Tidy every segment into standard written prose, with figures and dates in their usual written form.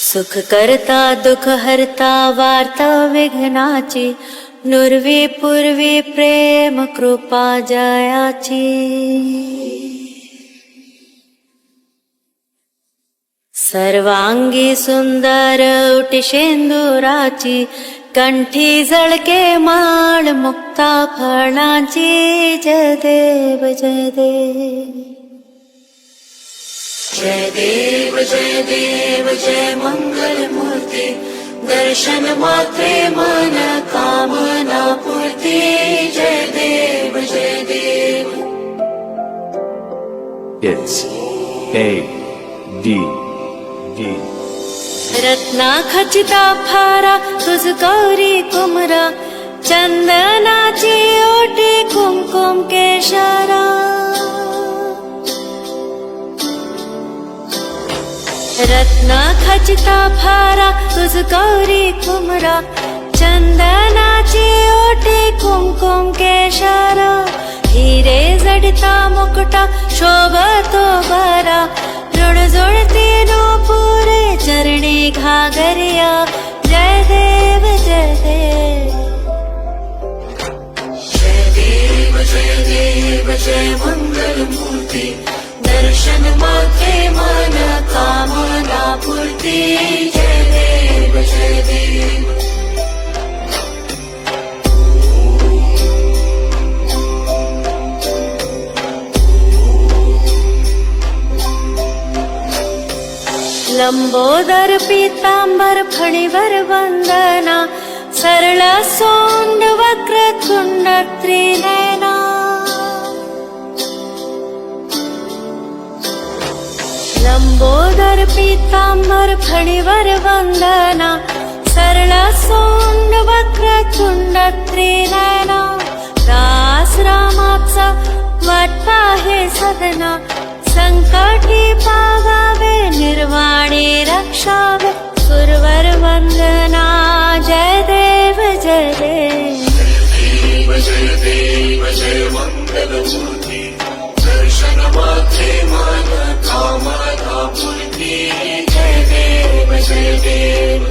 सुख करता दुख हरता वार्ता विघ्नाची, नुरवी पूर्वी प्रेम कृपा जयाची। सर्वांगी सुंदर उटी शेंदुराची, कंठी जळके माळ मुक्ता फळांची। जय देव जय देव जय देव जय देव जय मंगल मूर्ती, दर्शन मात्रे मन कामना पूर्ती। जय देव जय देव। It's A.D. रत्ना खचिता फारा तुझ गौरी कुमरा, चंदनाची ओटी कुमकुम केशरा। रत्ना खचिता फारा तुझ गौरी कुमरा, चंदनाची ओटी कुमकुम केशरा। हिरे जडिता मुकुटा शोभतो बरा, जुळजुळती नूपुरे चरणी घागरिया। जय देव जय देव जय देव जय देव जय मंगल मूर्ती, दर्शन मात्रे मन कामना पूर्ती। जय देव जय देव। लंबोदर पीतांबर फणीवर वंदना, सरळ सोंड वक्र तुंड त्रिनयना। लंबोदर पीतांबर फणीवर वंदना, सरळ सोंड वक्र तुंड त्रिनयना। दास रामाचा वाटपा हे सदना, संकटी पावावे निर्वाणी रक्षावे। सुरवर वंदना जय देव जय देव जय देव जय मंगल मूर्ती, दर्शन मात्रे मन कामना पूर्ती। जय देव जय देव।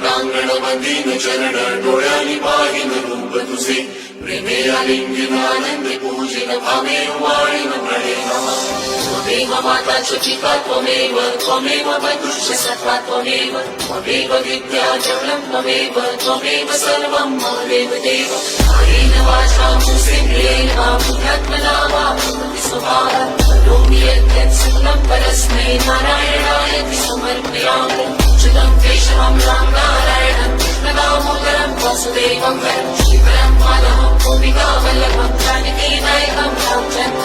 टांगण मधीन चरण डोळ्यानी पाहिन रूप तुझे, प्रेमे आलिंगन आनंद पूजिन भावे वाळीन प्रणय नमः। त्वमेव माता शुचिता त्वमेव, त्वमेव बन्धुश्च सत्त्वा त्वमेव, त्वमेव विद्या जलं त्वमेव, त्वमेव सर्वं मम देव देव। कायेन वाचा मनसेन्द्रियेण वा बुद्ध्यात्मना वा प्रकृति स्वभावात् करोमि यद्यत् सकलं परस्मै नारायणाय समर्पयामि। अच्युतं केशवं राम नारायणं कृष्णदामोदरं वासुदेवं वरं श्रीधरं माधवं गोपिकावल्लभं जानकीनायकं रामचन्द्रं